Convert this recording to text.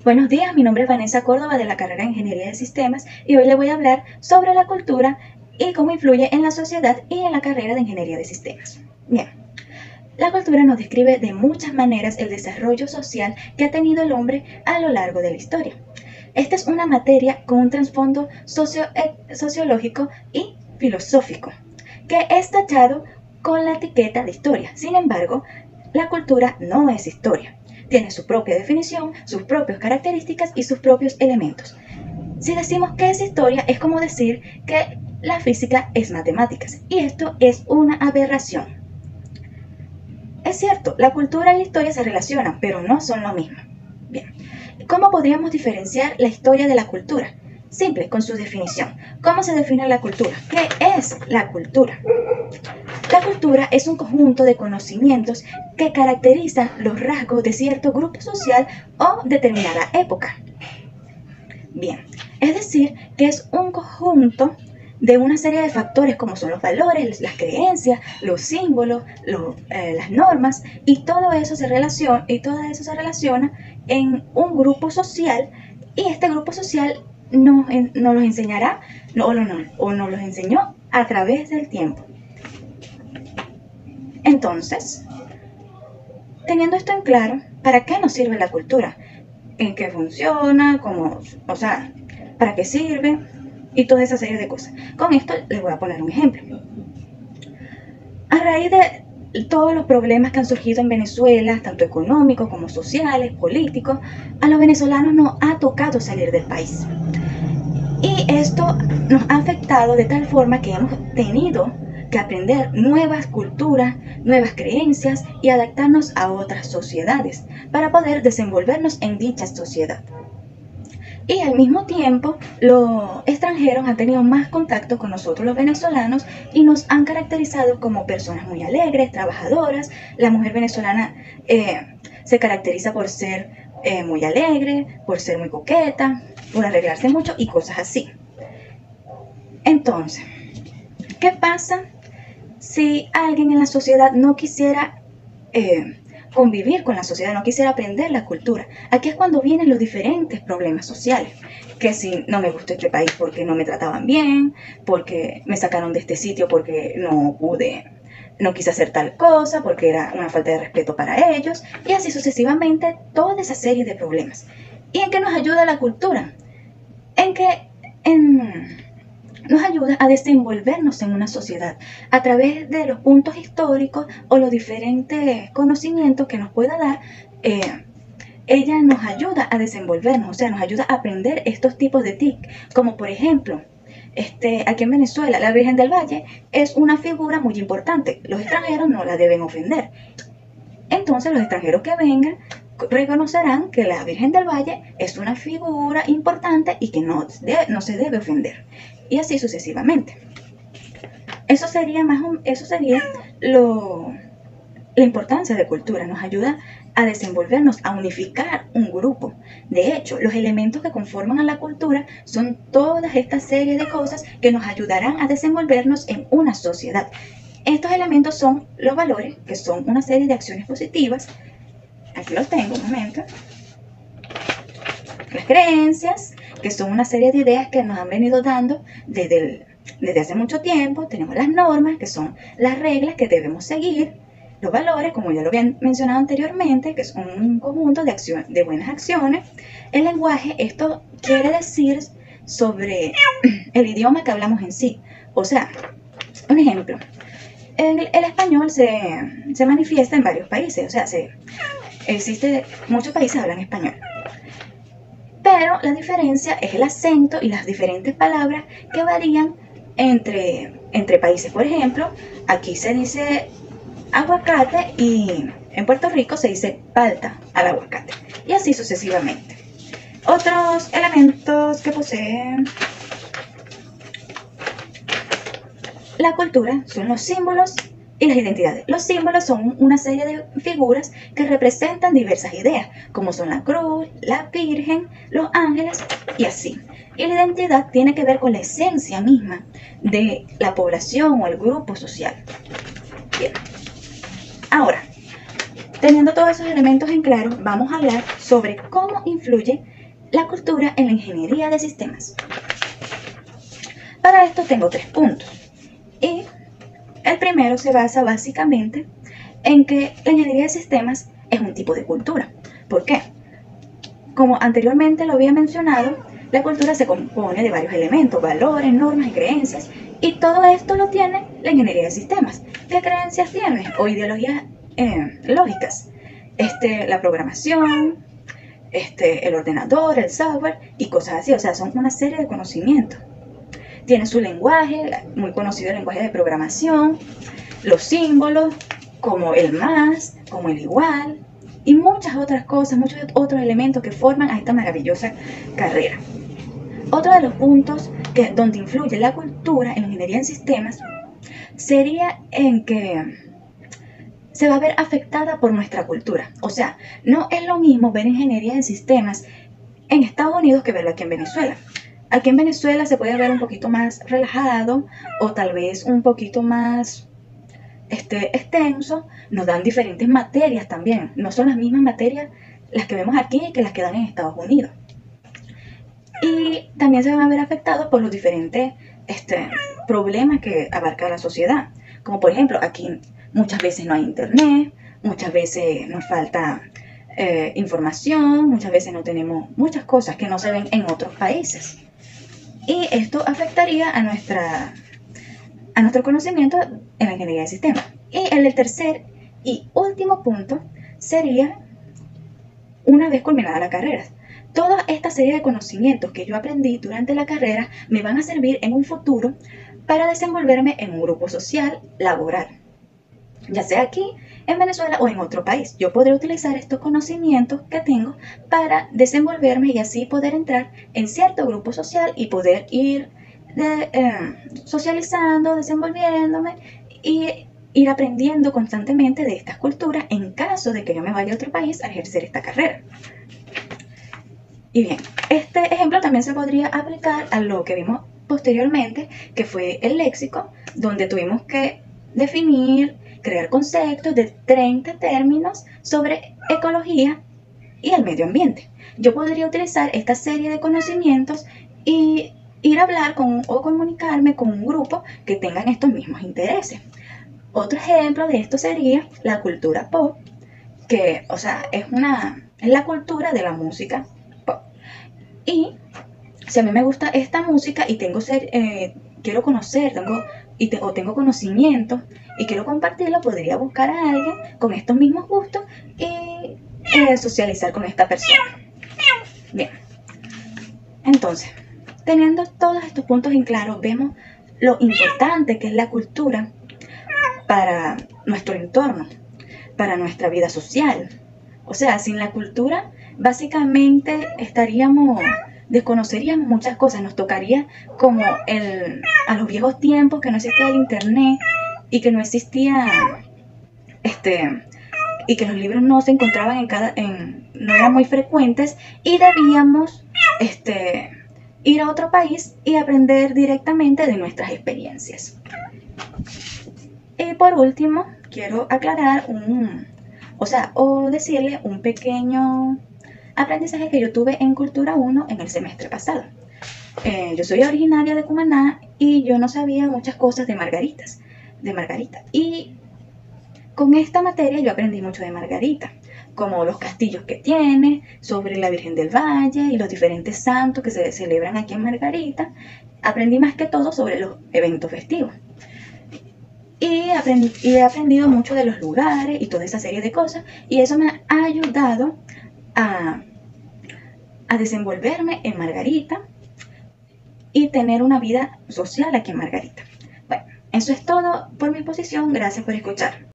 Buenos días, mi nombre es Vanessa Córdoba de la carrera de Ingeniería de Sistemas y hoy le voy a hablar sobre la cultura y cómo influye en la sociedad y en la carrera de Ingeniería de Sistemas. Bien, la cultura nos describe de muchas maneras el desarrollo social que ha tenido el hombre a lo largo de la historia. Esta es una materia con un trasfondo sociológico y filosófico, que es tachado con la etiqueta de historia. Sin embargo, la cultura no es historia. Tiene su propia definición, sus propias características y sus propios elementos. Si decimos que es historia, es como decir que la física es matemáticas, y esto es una aberración. Es cierto, la cultura y la historia se relacionan, pero no son lo mismo. Bien, ¿cómo podríamos diferenciar la historia de la cultura? Simple, con su definición. ¿Cómo se define la cultura? ¿Qué es la cultura? La cultura es un conjunto de conocimientos que caracterizan los rasgos de cierto grupo social o determinada época. Bien, es decir, que es un conjunto de una serie de factores como son los valores, las creencias, los símbolos, las normas, y todo eso se relaciona en un grupo social, y este grupo social nos los enseñará o nos los enseñó a través del tiempo. Entonces, teniendo esto en claro, ¿para qué nos sirve la cultura? ¿En qué funciona? ¿Para qué sirve? Y toda esa serie de cosas. Con esto les voy a poner un ejemplo. A raíz de todos los problemas que han surgido en Venezuela, tanto económicos como sociales, políticos, a los venezolanos nos ha tocado salir del país. Y esto nos ha afectado de tal forma que hemos tenido que aprender nuevas culturas, nuevas creencias y adaptarnos a otras sociedades para poder desenvolvernos en dicha sociedad. Y al mismo tiempo, los extranjeros han tenido más contacto con nosotros los venezolanos y nos han caracterizado como personas muy alegres, trabajadoras. La mujer venezolana se caracteriza por ser muy alegre, por ser muy coqueta, por arreglarse mucho y cosas así. Entonces, ¿qué pasa si alguien en la sociedad no quisiera convivir con la sociedad, no quisiera aprender la cultura? Aquí es cuando vienen los diferentes problemas sociales, que si no me gustó este país porque no me trataban bien, porque me sacaron de este sitio porque no quise hacer tal cosa, porque era una falta de respeto para ellos, y así sucesivamente, toda esa serie de problemas. ¿Y en qué nos ayuda la cultura? Nos ayuda a desenvolvernos en una sociedad a través de los puntos históricos o los diferentes conocimientos que nos pueda dar. Ella nos ayuda a desenvolvernos, o sea, nos ayuda a aprender estos tipos de TIC, como por ejemplo, aquí en Venezuela, la Virgen del Valle es una figura muy importante. Los extranjeros no la deben ofender. Entonces, los extranjeros que vengan reconocerán que la Virgen del Valle es una figura importante y que no se debe ofender. Y así sucesivamente. Eso sería la importancia de cultura. Nos ayuda a desenvolvernos, a unificar un grupo. De hecho, los elementos que conforman a la cultura son toda esta serie de cosas que nos ayudarán a desenvolvernos en una sociedad. Estos elementos son los valores, que son una serie de acciones positivas. Aquí los tengo, un momento. Las creencias, que son una serie de ideas que nos han venido dando desde hace mucho tiempo. Tenemos las normas, que son las reglas que debemos seguir. Los valores, como ya lo había mencionado anteriormente, que son un conjunto de buenas acciones. El lenguaje, esto quiere decir sobre el idioma que hablamos en sí. O sea, un ejemplo. El español se manifiesta en varios países, o sea, muchos países hablan español. Pero la diferencia es el acento y las diferentes palabras que varían entre países. Por ejemplo, aquí se dice aguacate y en Puerto Rico se dice palta al aguacate. Y así sucesivamente. Otros elementos que posee la cultura son los símbolos y las identidades. Los símbolos son una serie de figuras que representan diversas ideas, como son la cruz, la virgen, los ángeles y así. Y la identidad tiene que ver con la esencia misma de la población o el grupo social. Bien. Ahora, Teniendo todos esos elementos en claro, vamos a hablar sobre cómo influye la cultura en la ingeniería de sistemas. Para esto tengo 3 puntos. Y el primero se basa básicamente en que la ingeniería de sistemas es un tipo de cultura. ¿Por qué? Como anteriormente lo había mencionado, la cultura se compone de varios elementos, valores, normas y creencias, y todo esto lo tiene la ingeniería de sistemas. ¿Qué creencias tiene? O ideologías lógicas. La programación, el ordenador, el software y cosas así. O sea, son una serie de conocimientos. Tiene su lenguaje, muy conocido el lenguaje de programación, los símbolos, como el más, como el igual, y muchas otras cosas, muchos otros elementos que forman a esta maravillosa carrera. Otro de los puntos donde influye la cultura en la ingeniería en sistemas sería en que se va a ver afectada por nuestra cultura. O sea, no es lo mismo ver ingeniería en sistemas en Estados Unidos que verlo aquí en Venezuela. Aquí en Venezuela se puede ver un poquito más relajado o tal vez un poquito más extenso. Nos dan diferentes materias también. No son las mismas materias las que vemos aquí que las que dan en Estados Unidos. Y también se van a ver afectados por los diferentes problemas que abarca la sociedad. Como por ejemplo, aquí muchas veces no hay internet, muchas veces nos falta información, muchas veces no tenemos muchas cosas que no se ven en otros países. Y esto afectaría a nuestro conocimiento en la ingeniería de sistemas. Y el tercer y último punto sería, una vez culminada la carrera, toda esta serie de conocimientos que yo aprendí durante la carrera me van a servir en un futuro para desenvolverme en un grupo social laboral, ya sea aquí en Venezuela o en otro país. Yo podré utilizar estos conocimientos que tengo para desenvolverme y así poder entrar en cierto grupo social y poder ir socializando, desenvolviéndome y ir aprendiendo constantemente de estas culturas en caso de que yo me vaya a otro país a ejercer esta carrera. Y bien, este ejemplo también se podría aplicar a lo que vimos posteriormente, que fue el léxico, donde tuvimos que definir, crear conceptos de 30 términos sobre ecología y el medio ambiente. Yo podría utilizar esta serie de conocimientos y ir a hablar o comunicarme con un grupo que tengan estos mismos intereses. Otro ejemplo de esto sería la cultura pop, que, o sea, es la cultura de la música pop. Y si a mí me gusta esta música y quiero conocer, tengo conocimientos y quiero compartirlo, podría buscar a alguien con estos mismos gustos y socializar con esta persona. Bien, entonces, teniendo todos estos puntos en claro, vemos lo importante que es la cultura para nuestro entorno, para nuestra vida social. O sea, sin la cultura, básicamente desconoceríamos muchas cosas. Nos tocaría como a los viejos tiempos, que no existía el internet y que no existía y que los libros no se encontraban no eran muy frecuentes, y debíamos ir a otro país y aprender directamente de nuestras experiencias. Y por último, quiero aclarar o decirle un pequeño aprendizaje que yo tuve en Cultura 1 en el semestre pasado. Yo soy originaria de Cumaná y yo no sabía muchas cosas de Margarita. Y con esta materia yo aprendí mucho de Margarita, como los castillos que tiene, sobre la Virgen del Valle y los diferentes santos que se celebran aquí en Margarita. Aprendí más que todo sobre los eventos festivos. Y he aprendido mucho de los lugares y toda esa serie de cosas, y eso me ha ayudado a desenvolverme en Margarita y tener una vida social aquí en Margarita. Bueno, eso es todo por mi exposición. Gracias por escuchar.